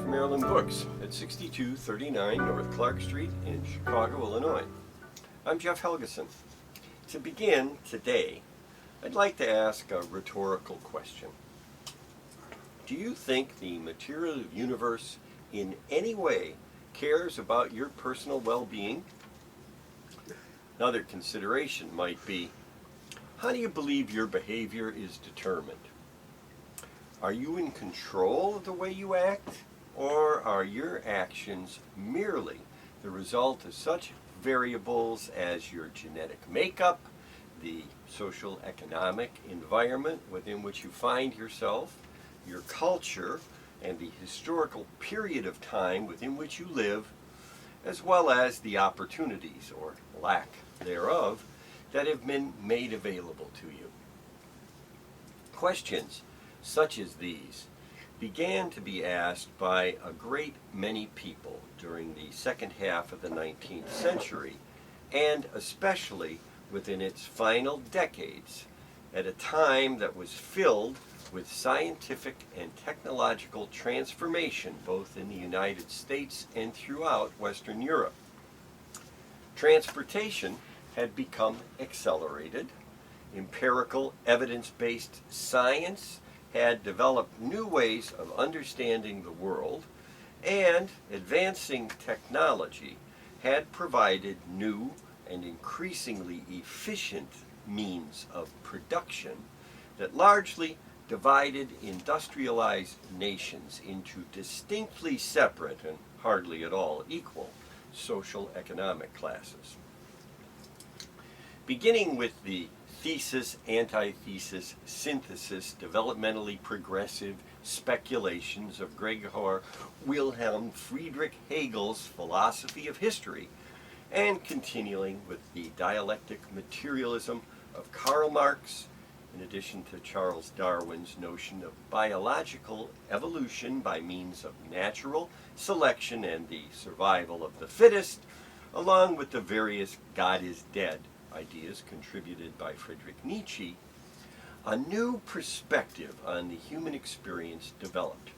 from Heirloom Books at 6239 North Clark Street in Chicago, Illinois. I'm Jeff Helgeson. To begin today, I'd like to ask a rhetorical question. Do you think the material universe in any way cares about your personal well-being? Another consideration might be, how do you believe your behavior is determined? Are you in control of the way you act, or are your actions merely the result of such variables as your genetic makeup, the social economic environment within which you find yourself, your culture, and the historical period of time within which you live, as well as the opportunities, or lack thereof, that have been made available to you? Questions such as these began to be asked by a great many people during the second half of the 19th century, and especially within its final decades, at a time that was filled with scientific and technological transformation both in the United States and throughout Western Europe. Transportation had become accelerated. Empirical, evidence-based science had developed new ways of understanding the world, and advancing technology had provided new and increasingly efficient means of production that largely divided industrialized nations into distinctly separate and hardly at all equal social economic classes. Beginning with the thesis, antithesis, synthesis, developmentally progressive speculations of Gregor Wilhelm Friedrich Hegel's philosophy of history, and continuing with the dialectic materialism of Karl Marx, in addition to Charles Darwin's notion of biological evolution by means of natural selection and the survival of the fittest, along with the various God is dead ideas contributed by Friedrich Nietzsche, a new perspective on the human experience developed.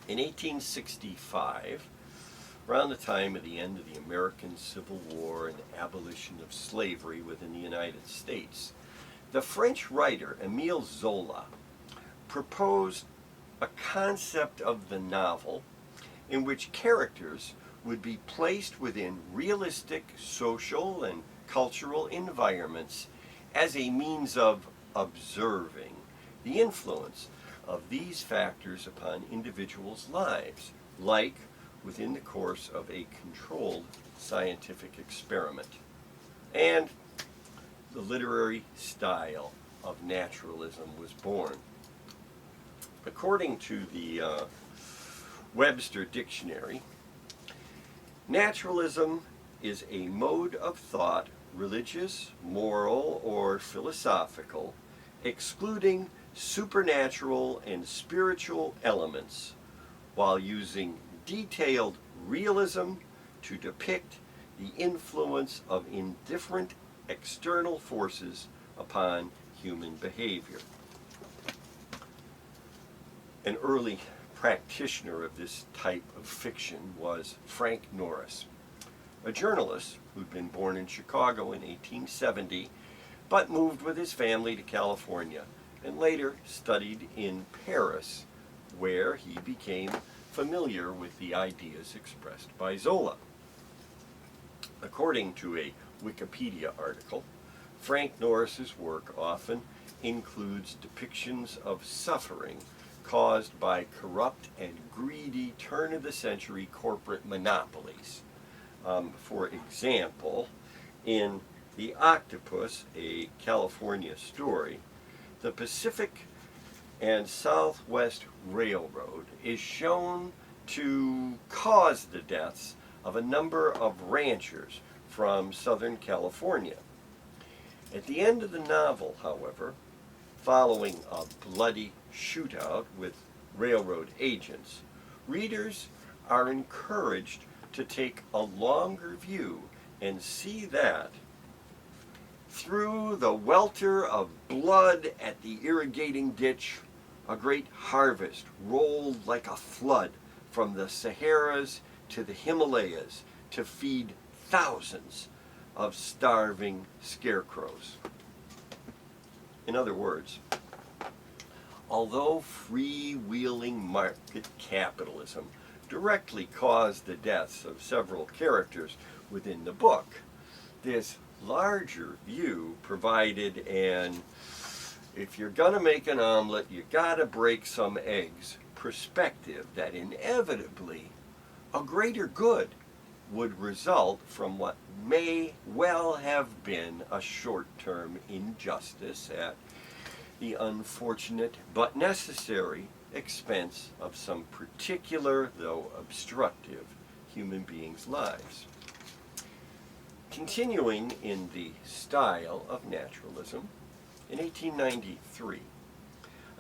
In 1865, around the time of the end of the American Civil War and the abolition of slavery within the United States, the French writer Émile Zola proposed a concept of the novel in which characters would be placed within realistic social and cultural environments as a means of observing the influence of these factors upon individuals' lives, like within the course of a controlled scientific experiment. And the literary style of naturalism was born. According to the Webster Dictionary, naturalism is a mode of thought, religious, moral, or philosophical, excluding supernatural and spiritual elements, while using detailed realism to depict the influence of indifferent external forces upon human behavior. An early practitioner of this type of fiction was Frank Norris, a journalist who'd been born in Chicago in 1870, but moved with his family to California and later studied in Paris, where he became familiar with the ideas expressed by Zola. According to a Wikipedia article, Frank Norris's work often includes depictions of suffering caused by corrupt and greedy turn-of-the-century corporate monopolies. For example, in The Octopus, a California story, the Pacific and Southwest Railroad is shown to cause the deaths of a number of ranchers from Southern California. At the end of the novel, however, following a bloody shootout with railroad agents, readers are encouraged to take a longer view and see that through the welter of blood at the irrigating ditch, a great harvest rolled like a flood from the Saharas to the Himalayas to feed thousands of starving scarecrows. In other words, although freewheeling market capitalism directly caused the deaths of several characters within the book, this larger view provided an if you're going to make an omelet, you got to break some eggs perspective that inevitably a greater good would result from what may well have been a short-term injustice at the unfortunate but necessary expense of some particular, though obstructive, human beings' lives. Continuing in the style of naturalism, in 1893,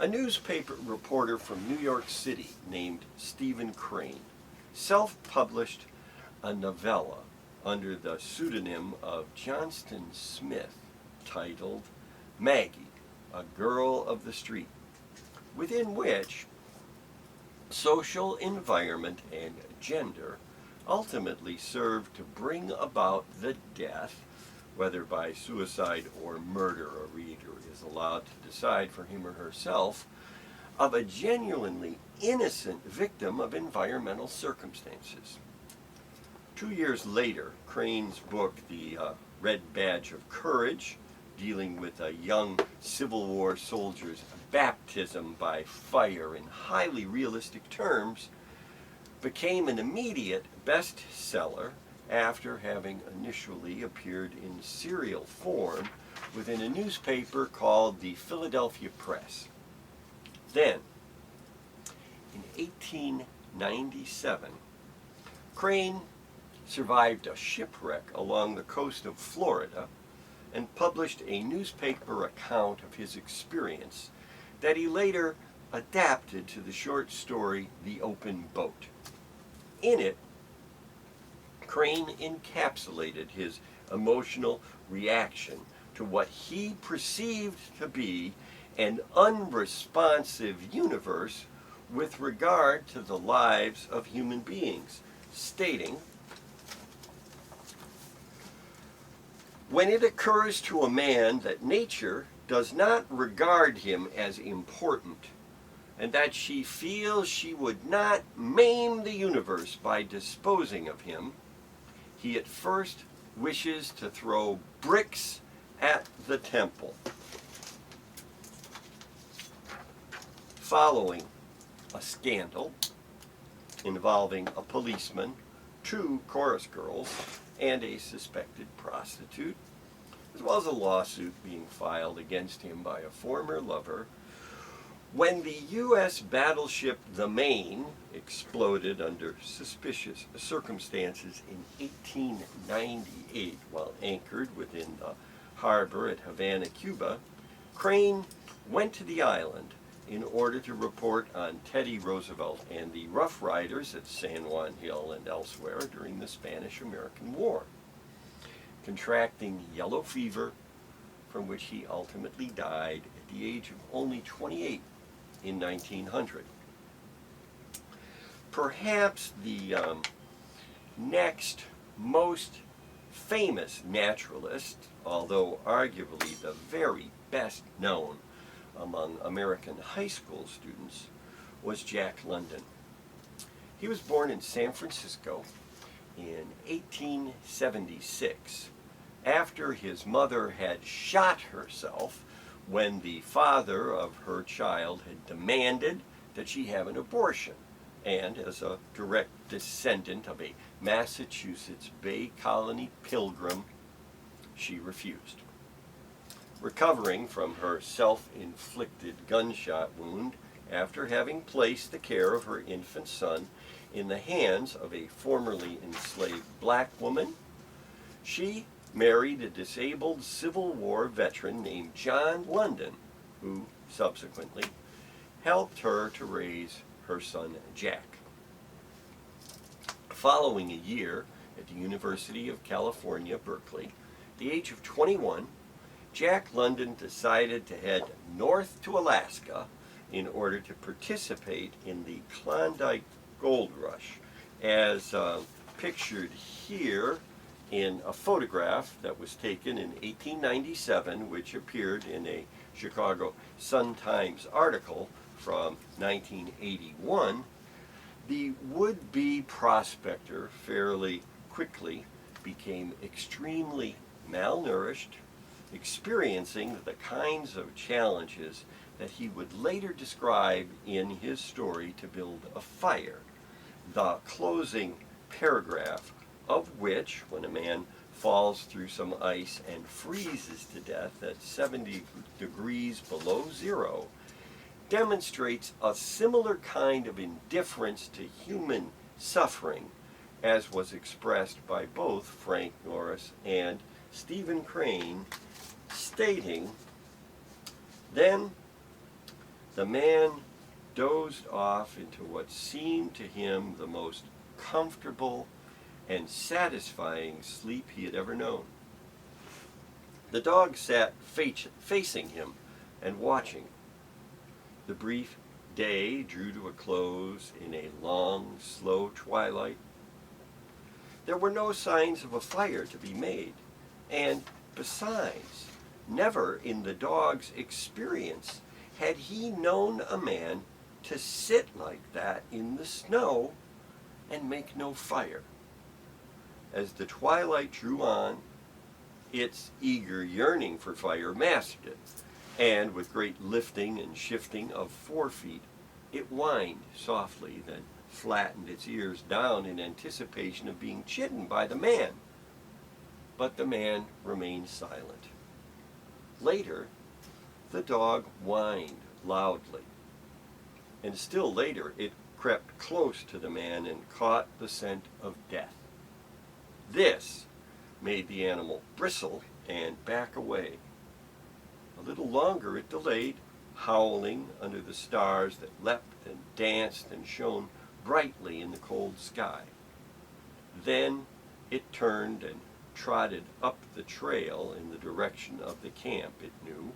a newspaper reporter from New York City named Stephen Crane self-published a novella under the pseudonym of Johnston Smith titled Maggie, a Girl of the Street, within which social environment and gender ultimately served to bring about the death, whether by suicide or murder, a reader is allowed to decide for him or herself, of a genuinely innocent victim of environmental circumstances. 2 years later, Crane's book, The Red Badge of Courage, dealing with a young Civil War soldier's baptism by fire in highly realistic terms, became an immediate bestseller after having initially appeared in serial form within a newspaper called the Philadelphia Press. Then, in 1897, Crane survived a shipwreck along the coast of Florida and published a newspaper account of his experience that he later adapted to the short story The Open Boat. In it, Crane encapsulated his emotional reaction to what he perceived to be an unresponsive universe with regard to the lives of human beings, stating, "When it occurs to a man that nature does not regard him as important, and that she feels she would not maim the universe by disposing of him, he at first wishes to throw bricks at the temple." Following a scandal involving a policeman, 2 chorus girls, and a suspected prostitute, as well as a lawsuit being filed against him by a former lover, when the U.S. battleship the Maine exploded under suspicious circumstances in 1898 while anchored within the harbor at Havana, Cuba, Crane went to the island in order to report on Teddy Roosevelt and the Rough Riders at San Juan Hill and elsewhere during the Spanish-American War, contracting yellow fever, from which he ultimately died at the age of only 28 in 1900. Perhaps the next most famous naturalist, although arguably the very best known among American high school students, was Jack London. He was born in San Francisco in 1876 after his mother had shot herself when the father of her child had demanded that she have an abortion, and as a direct descendant of a Massachusetts Bay Colony pilgrim, she refused. Recovering from her self-inflicted gunshot wound after having placed the care of her infant son in the hands of a formerly enslaved black woman, she married a disabled Civil War veteran named John London, who subsequently helped her to raise her son Jack. Following a year at the University of California, Berkeley, at the age of 21, Jack London decided to head north to Alaska in order to participate in the Klondike Gold Rush, as pictured here in a photograph that was taken in 1897, which appeared in a Chicago Sun-Times article from 1981. The would-be prospector fairly quickly became extremely malnourished, experiencing the kinds of challenges that he would later describe in his story To Build a Fire, the closing paragraph of which, when a man falls through some ice and freezes to death at 70 degrees below zero, demonstrates a similar kind of indifference to human suffering as was expressed by both Frank Norris and Stephen Crane, stating, "Then the man dozed off into what seemed to him the most comfortable and satisfying sleep he had ever known. The dog sat facing him and watching. The brief day drew to a close in a long, slow twilight. There were no signs of a fire to be made, and besides, never in the dog's experience had he known a man to sit like that in the snow and make no fire. As the twilight drew on, its eager yearning for fire mastered it, and with great lifting and shifting of forefeet, it whined softly, then flattened its ears down in anticipation of being chidden by the man. But the man remained silent. Later, the dog whined loudly, and still later it crept close to the man and caught the scent of death. This made the animal bristle and back away. A little longer it delayed, howling under the stars that leapt and danced and shone brightly in the cold sky. Then it turned and trotted up the trail in the direction of the camp it knew,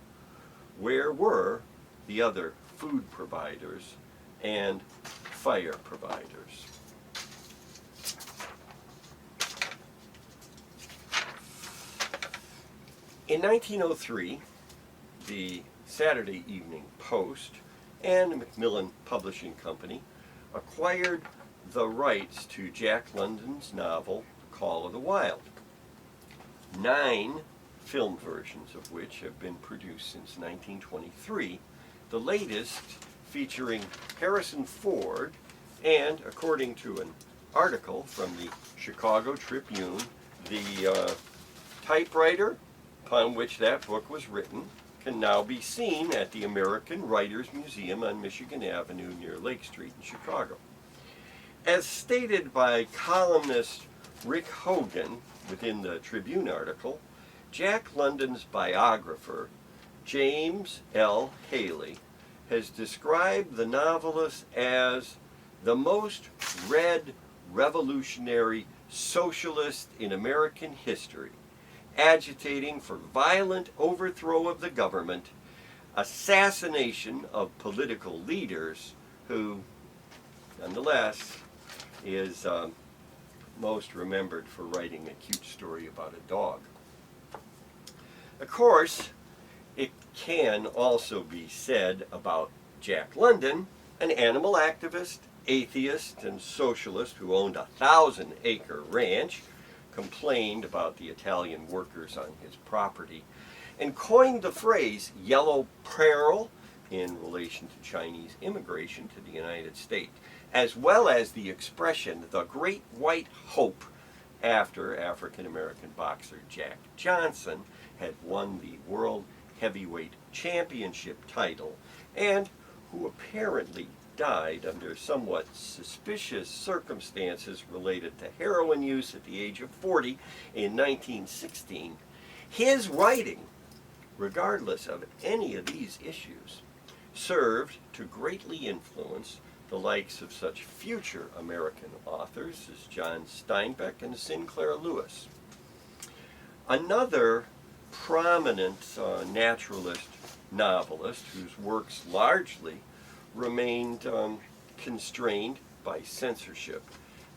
where were the other food providers and fire providers. In 1903, the Saturday Evening Post and the Macmillan Publishing Company acquired the rights to Jack London's novel, Call of the Wild, 9 film versions of which have been produced since 1923, the latest featuring Harrison Ford, and according to an article from the Chicago Tribune, the typewriter upon which that book was written can now be seen at the American Writers Museum on Michigan Avenue near Lake Street in Chicago. As stated by columnist Rick Hogan within the Tribune article, Jack London's biographer, James L. Haley, has described the novelist as the most read revolutionary socialist in American history, agitating for violent overthrow of the government, assassination of political leaders, who, nonetheless, is most remembered for writing a cute story about a dog. Of course, it can also be said about Jack London, an animal activist, atheist, and socialist who owned a 1,000-acre ranch, complained about the Italian workers on his property, and coined the phrase yellow peril in relation to Chinese immigration to the United States, as well as the expression the Great White Hope after African-American boxer Jack Johnson had won the World Heavyweight Championship title and who apparently died under somewhat suspicious circumstances related to heroin use at the age of 40 in 1916, his writing, regardless of any of these issues, served to greatly influence the likes of such future American authors as John Steinbeck and Sinclair Lewis. Another prominent naturalist novelist whose works largely remained constrained by censorship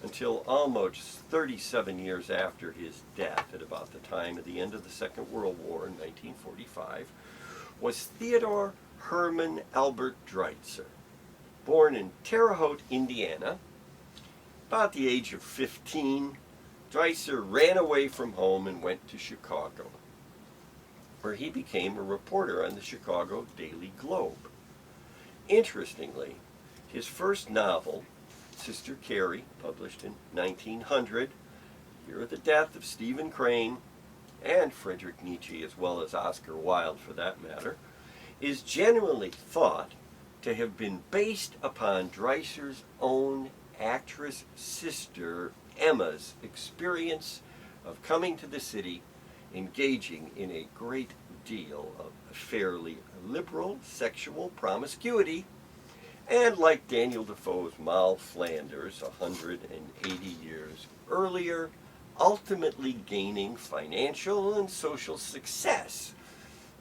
until almost 37 years after his death, at about the time of the end of the Second World War in 1945, was Theodore Herman Albert Dreitzer, born in Terre Haute, Indiana. About the age of 15, Dreitzer ran away from home and went to Chicago, where he became a reporter on the Chicago Daily Globe. Interestingly, his first novel, Sister Carrie, published in 1900, year of the death of Stephen Crane and Friedrich Nietzsche, as well as Oscar Wilde for that matter, is generally thought to have been based upon Dreitzer's own actress sister Emma's experience of coming to the city, engaging in a great deal of fairly liberal sexual promiscuity, and like Daniel Defoe's Moll Flanders 180 years earlier, ultimately gaining financial and social success,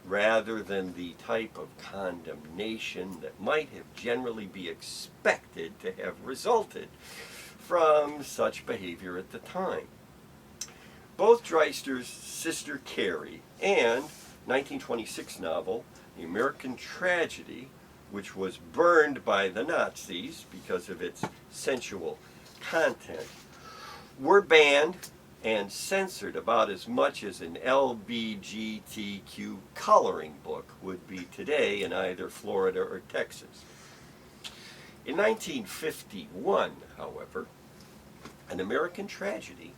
rather than the type of condemnation that might have generally be expected to have resulted from such behavior at the time. Both Dreitzer's Sister Carrie and 1926 novel, The American Tragedy, which was burned by the Nazis because of its sensual content, were banned and censored about as much as an LBGTQ coloring book would be today in either Florida or Texas. In 1951, however, An American Tragedy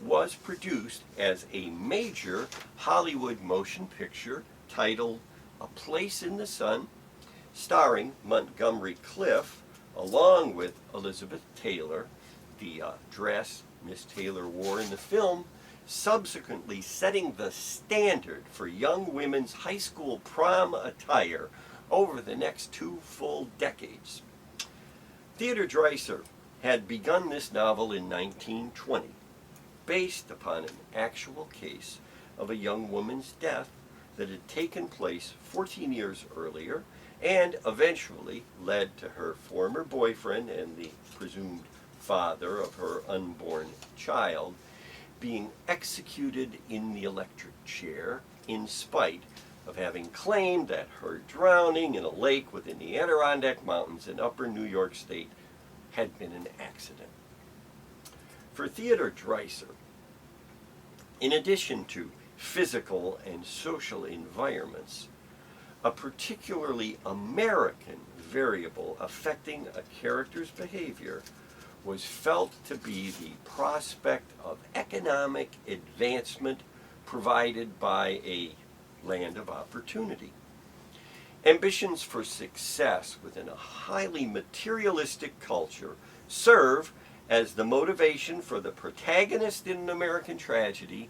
was produced as a major Hollywood motion picture titled A Place in the Sun, starring Montgomery Clift, along with Elizabeth Taylor. The dress Miss Taylor wore in the film subsequently setting the standard for young women's high school prom attire over the next 2 full decades. Theodore Dreitzer had begun this novel in 1920, based upon an actual case of a young woman's death that had taken place 14 years earlier and eventually led to her former boyfriend and the presumed father of her unborn child being executed in the electric chair in spite of having claimed that her drowning in a lake within the Adirondack Mountains in upper New York State had been an accident. For Theodore Dreitzer, in addition to physical and social environments, a particularly American variable affecting a character's behavior was felt to be the prospect of economic advancement provided by a land of opportunity. Ambitions for success within a highly materialistic culture serve as the motivation for the protagonist in An American Tragedy,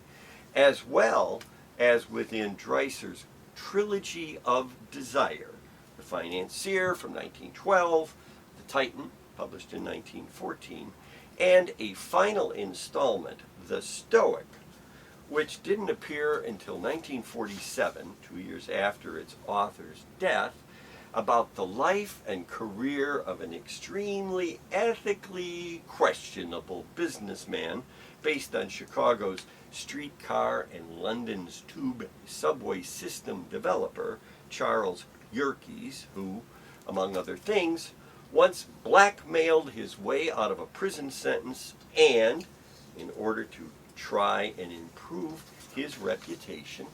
as well as within Dreitzer's trilogy of desire, The Financier from 1912, The Titan, published in 1914, and a final installment, The Stoic, which didn't appear until 1947, 2 years after its author's death, about the life and career of an extremely ethically questionable businessman based on Chicago's streetcar and London's tube subway system developer, Charles Yerkes, who, among other things, once blackmailed his way out of a prison sentence and, in order to try and improve his reputation,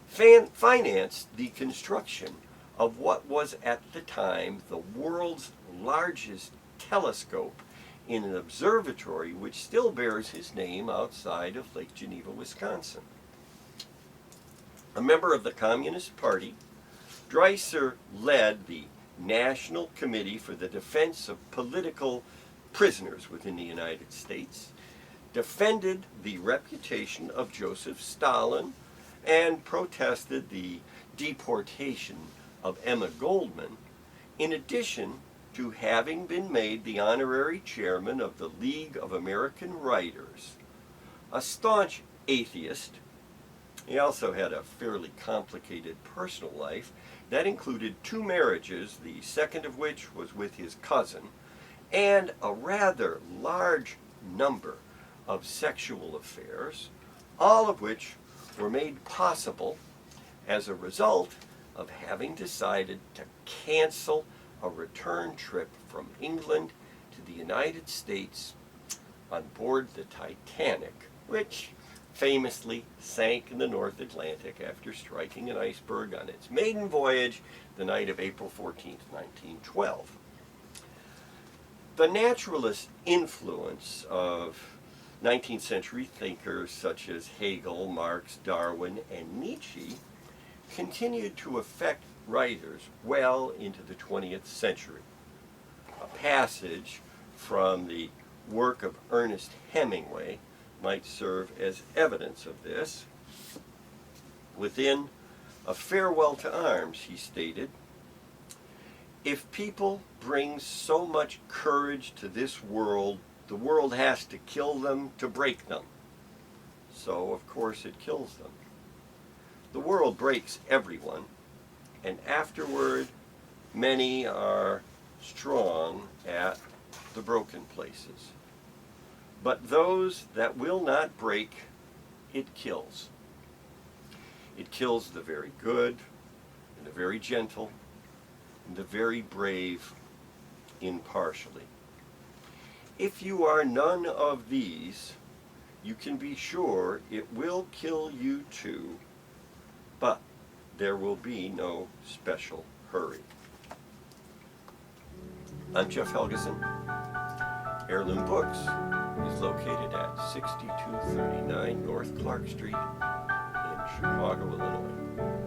financed the construction of what was at the time the world's largest telescope in an observatory which still bears his name outside of Lake Geneva, Wisconsin. A member of the Communist Party, Dreitzer led the National Committee for the Defense of Political Prisoners within the United States, defended the reputation of Joseph Stalin, and protested the deportation of Emma Goldman, in addition to having been made the honorary chairman of the League of American Writers. A staunch atheist, he also had a fairly complicated personal life, That included 2 marriages, the second of which was with his cousin, and a rather large number of sexual affairs, all of which were made possible as a result of having decided to cancel a return trip from England to the United States on board the Titanic, which famously sank in the North Atlantic after striking an iceberg on its maiden voyage the night of April 14, 1912. The naturalist influence of 19th century thinkers such as Hegel, Marx, Darwin, and Nietzsche continued to affect writers well into the 20th century. A passage from the work of Ernest Hemingway might serve as evidence of this. Within A Farewell to Arms, he stated, "If people bring so much courage to this world, the world has to kill them to break them. So, of course, it kills them. The world breaks everyone, and afterward, many are strong at the broken places. But those that will not break, it kills. It kills the very good, and the very gentle, and the very brave impartially. If you are none of these, you can be sure it will kill you too, but there will be no special hurry." I'm Jeff Helgeson. Heirloom Books is located at 6239 North Clark Street in Chicago, Illinois.